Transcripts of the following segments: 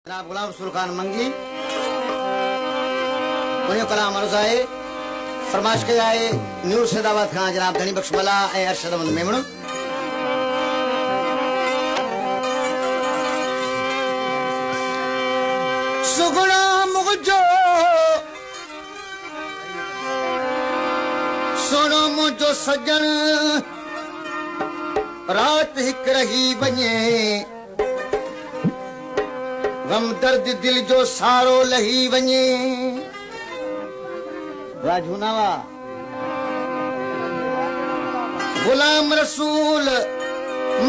जनाब गुलाम रसूल खान मंगी उन्हें कलाम अर्ज़ आए फरमाइश के आए नूर सदावत खान जनाब धनी बख्श मला ए अरशद अहमद मेमण सुगुणा मुझो सुनो मुझो सजन रात हिक रही वञे गम दर्द दिल जो सारो लही वञे राजूनावा गुलाम रसूल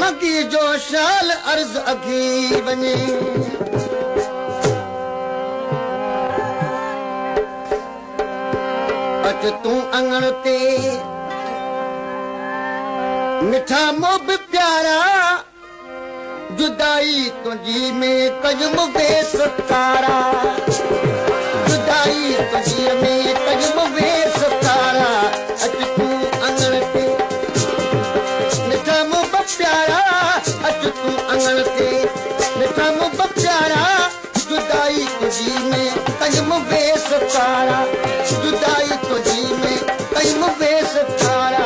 मकी जो शाल अर्ज अघी वञे अच तूं अंगण ते मिठा मोब प्यारा जुदाई तुझी में कजम बेस तारा जुदाई तुझी में कजम बेस तारा अच तू अंगण ते मिठा मोब प्यारा अच तू अंगण ते मिठा मोब प्यारा जुदाई तुझी में कजम बेस तारा जुदाई तुझी में कजम बेस तारा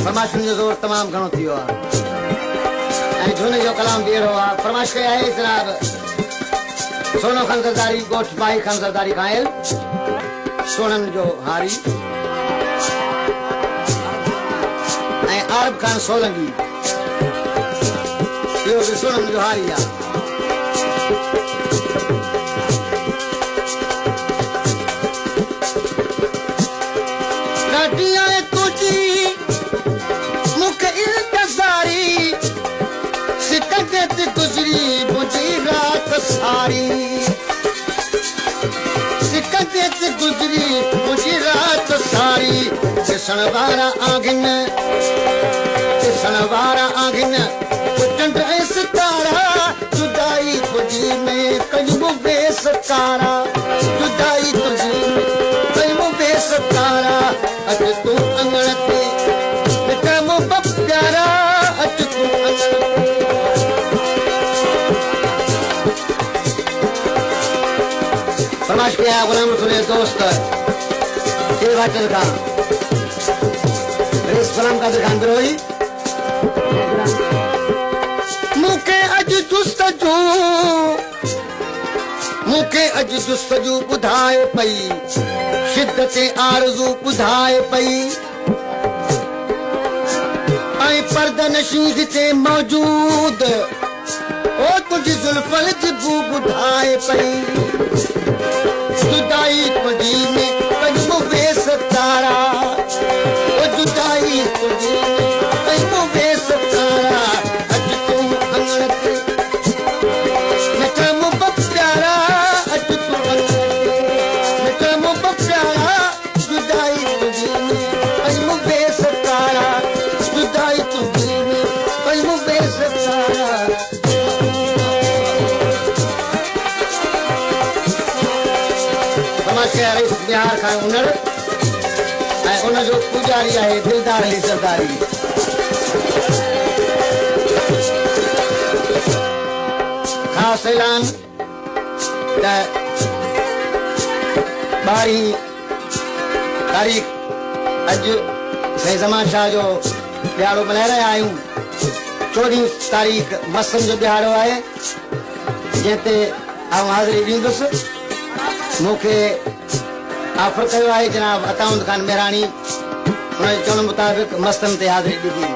फरमाइश जो जोर तमाम घणो थी वियो आहे ऐं झूने जो कलाम बि अहिड़ो आहे फरमाइश कई आहे जनाब सोनो खान ज़रदारी गोठ भाई खान ज़रदारी खां आयल सोनन जो हारी ऐं आरब खान सोलंगी इहो बि सोनन जो हारी आहे गुजरी मुझी रात सारी सिकत गुजरी मुझी रात सारी ॾिसण वारा आगिन चंड ऐं सितारा जुदाई तुझी में कजमु बेस तारा जुदाई तुझी में कजमु बेस तारा अच तूं अंगण ते मिठा मोब प्यारा अच तूं अंगण ते फरमाइश किया गुलाम रसूल दोस्त वाचल खान सलाम कादिर खान बिरोही मूंखे अज जुस्तजू ॿुधाए पई शिद्दत आरज़ू ॿुधाए पई ऐं पर्दनशी हिते मौजूद ओ तुंहिंजी ज़ुल्फ़न जी बू ॿुधाए पई जुदाई तुझी में कजमु बेस तारा ओ जुदाई तुझी में कजमु बेस तारा अच तूं अंगण ते मिठा मोब प्यारा अच तूं अंगण ते मिठा मोब प्यारा जुदाई तुझी में कजमु बेस तारा जुदाई तुझी में कजमु बेस तारा बिहार खां उनड़ ऐं उन जो पुजारी आहे दिलदार अली ज़रदारी ख़ासि ऐलान त 12 तारीख़ अॼु साईं ज़मान शाह जो ॾियारो मल्हाए रहिया आहियूं 14 तारीख़ मसन जो ॾियारो आहे जंहिं ते आउं हाज़िरी ॾींदुसि मूंखे ऑफर कयो आहे जनाब अताउंद खान मेहरानी उन चवण मुताबिक़ मस्तन ते हाज़िरी ॾिनी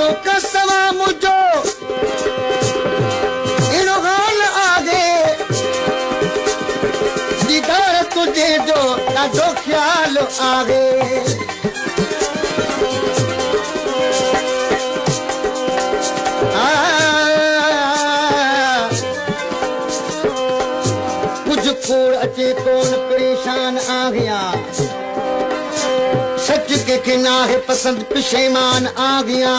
तो कसवा मुझो इनो हाल आगे दीदार तुझे जो ॾाढो ख्याल आगे अचे कौन परेशान आ गया सच के के नाहे पसंद पिशेमान आ गया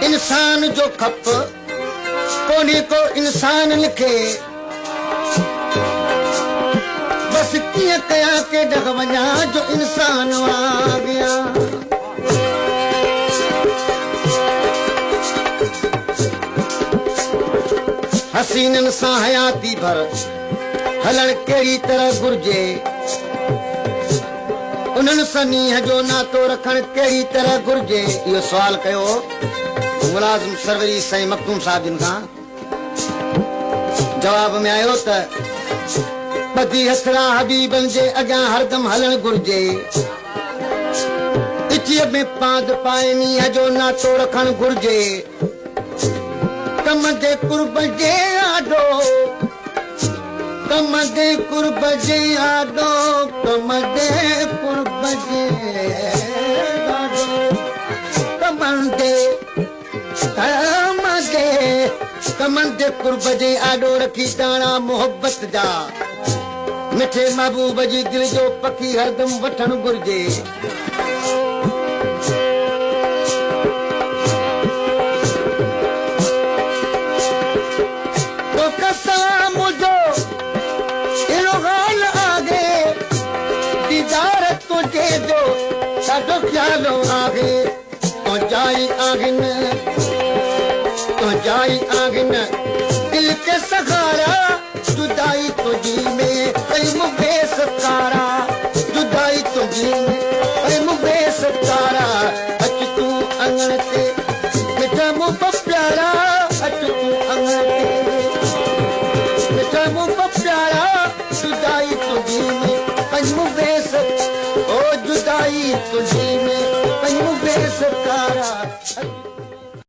इंसान जो खप कोने को इंसान लिखे बस किया कया के डग वञा जो इंसान आ गया हसीनन सां हयाती भर हलण कहिड़ी तरह घुर्जे उन्हनि सां नींहं जो नातो रखण कहिड़ी तरह घुर्जे इहो सुवाल कयो मुलाज़िम सरवरी साईं मखदूम साहिब जिन खां जवाब में आयो त ॿधी हथड़ा हबीबन जे अॻियां हरदम हलण घुर्जे इचीअ में पांद पाए नींहं जो नातो रखण घुर्जे कम दे कुर्ब जे आडो कम दे कुर्ब जे आडो कम दे कुर्ब जे आडो कमन दे कुर्ब जे आडो रखी दाणा मोहब्बत जा मिठे महबूब जी दिल जो पखी हरदम वठण घुर्जे तो कसा मुझो इनो हाल आगे दीदार तुझे जो साडो ख्यालो आगे तो जाई आगिन दिल के सहारा जुदाई तुझी में कई मुबे सकारा जुदाई तुझी में कई मुबे सकारा अच तू अंगण ते मिठा मुंह प्यारा अच तू अंगण ते मिठा मुंह प्यारा जुदाई तुझी में कई मुबे ओ जुदाई तुझी में कई मुबे सकारा